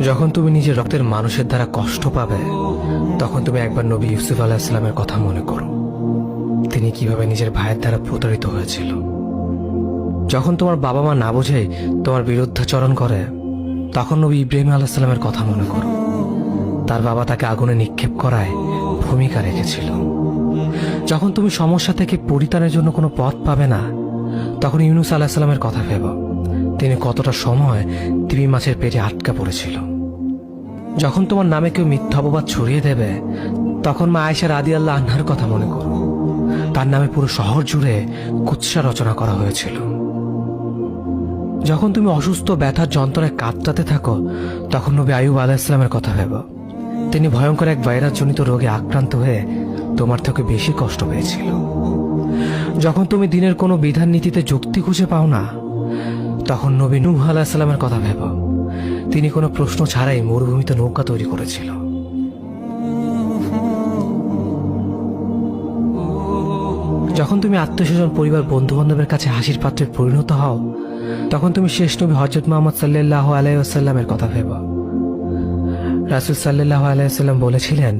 যখন তুমি নিজের রক্তের মানুষের দ্বারা কষ্ট পাবে, তখন তুমি একবার নবী ইউসুফ আলাইহিস সালামের কথা মনে করো। তিনি কিভাবে নিজের ভাইয়ের দ্বারা প্রতারিত হয়েছিল। যখন তোমার বাবা মা না বোঝে তোমার বিরুদ্ধাচরণ করে, তখন নবী ইব্রাহিম আলাইহিস সালামের কথা মনে করো। তার বাবা তাকে আগুনে নিক্ষেপ করায় ভূমিকা রেখেছিল। যখন তুমি সমস্যা থেকে পরিত্রাণের জন্য কোনো পথ পাবে না, তখন ইউনুস আলাইহিস সালামের কথা ভেবো। তিনি কতটা সময় তিমি মাছের পেটে আটকা পড়েছিল। যখন তোমার নামে কেউ মিথ্যা অপবাদ ছড়িয়ে দেবে, তখন মা আয়েশা রাদিয়াল্লাহু আনহার কথা মনে করো। তার নামে পুরো শহর জুড়ে কুৎসা রচনা করা হয়েছিল। যখন তুমি অসুস্থ ব্যথার যন্ত্রণায় কাতরাতে থাকো, তখন নবী আইয়ুব আলাইহিস সালামের কথা ভেবো। তিনি ভয়ঙ্কর এক ভাইরাসজনিত রোগে আক্রান্ত হয়ে তোমার থেকে বেশি কষ্ট পেয়েছিল। যখন তুমি দিনের কোনো বিধান নীতিতে যুক্তি খুঁজে পাও না, তখন নবী নূহ আলাইহিস সালামের কথা ভেবো। তিনি কোনো প্রশ্ন ছাড়াই মরুভূমিতে নৌকা তৈরি করেছিল। যখন তুমি আত্মীয়স্বজন, পরিবার, বন্ধু বান্ধবের কাছে হাসির পাত্রে পরিণত হও, তখন তুমি শেষ নবী হযরত মুহাম্মদ সাল্লাল্লাহু আলাইহি ওয়াসাল্লামের কথা ভেবো। রাসূল সাল্লাল্লাহু আলাইহি ওয়াসাল্লাম বলেছিলেন,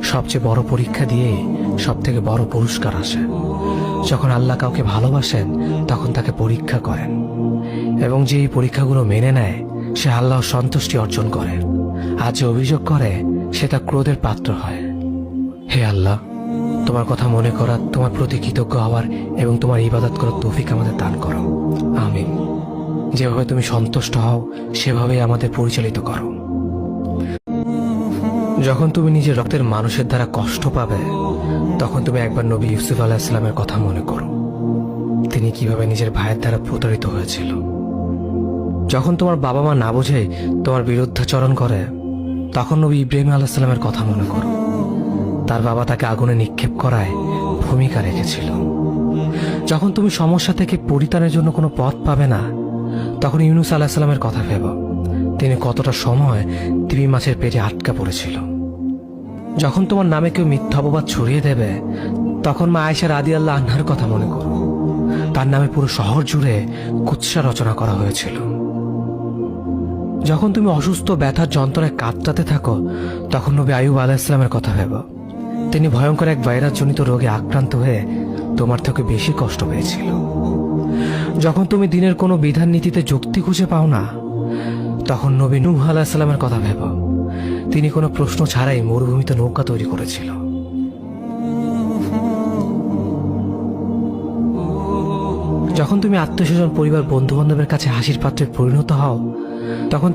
সবচেয়ে বড় পরীক্ষা দিয়ে সবথেকে বড় পুরস্কার আসে। যখন আল্লাহ কাউকে ভালোবাসেন, তখন তাকে পরীক্ষা করেন, এবং যে এই পরীক্ষাগুলো মেনে নেয়, সে আল্লাহর সন্তুষ্টি অর্জন করে। আর যে অভিযোগ করে, সে তা ক্রোধের পাত্র হয়। হে আল্লাহ, তোমার কথা মনে করা, তোমার প্রতি কৃতজ্ঞ হওয়ার এবং তোমার ইবাদত করার তৌফিক আমাদের দান করো। আমিন। যেভাবে তুমি সন্তুষ্ট হও, সেভাবেই আমাদের পরিচালিত করো। যখন তুমি নিজের রক্তের মানুষের দ্বারা কষ্ট পাবে, তখন তুমি একবার নবী ইউসুফ আলাইহিস সালামের কথা মনে করো। তিনি কিভাবে নিজের ভাইয়ের দ্বারা প্রতারিত হয়েছিল। যখন তোমার বাবা মা না বোঝে তোমার বিরুদ্ধাচরণ করে, তখন নবী ইব্রাহিম আলাইহিস সালামের কথা মনে করো। তার বাবা তাকে আগুনে নিক্ষেপ করায় ভূমিকা রেখেছিল। যখন তুমি সমস্যা থেকে পরিত্রাণের জন্য কোনো পথ পাবে না, তখন ইউনুস আলাইহিস সালামের কথা ভেবো। তিনি কতটা সময় তিমি মাছের পেটে আটকা পড়েছিল। যখন তোমার নামে কেউ মিথ্যা অপবাদ ছড়িয়ে দেবে, তখন মা আয়েশা রাদিয়াল্লাহু আনহার কথা মনে করো। তার নামে পুরো শহর জুড়ে কুৎসা রচনা করা হয়েছিল। যখন তুমি অসুস্থ ব্যথার যন্ত্রণায় কাতরাতে থাকো, তখন নবী আইয়ুব আলাইহিস সালামের কথা ভেবো। তিনি ভয়ঙ্কর এক ভাইরাসজনিত রোগে আক্রান্ত হয়ে তোমার থেকে বেশি কষ্ট পেয়েছিল। যখন তুমি দিনের কোনো বিধান নীতিতে যুক্তি খুঁজে পাও না, তখন নবী নূহ আলাইহিস সালামের কথা ভেবো। তিনি কোনো প্রশ্ন ছাড়াই মরুভূমিতে নৌকা তৈরি করেছিল। যখন তুমি আত্মীয়স্বজন, পরিবার, বন্ধু বান্ধবের কাছে হাসির পাত্রে পরিণত হও, তখন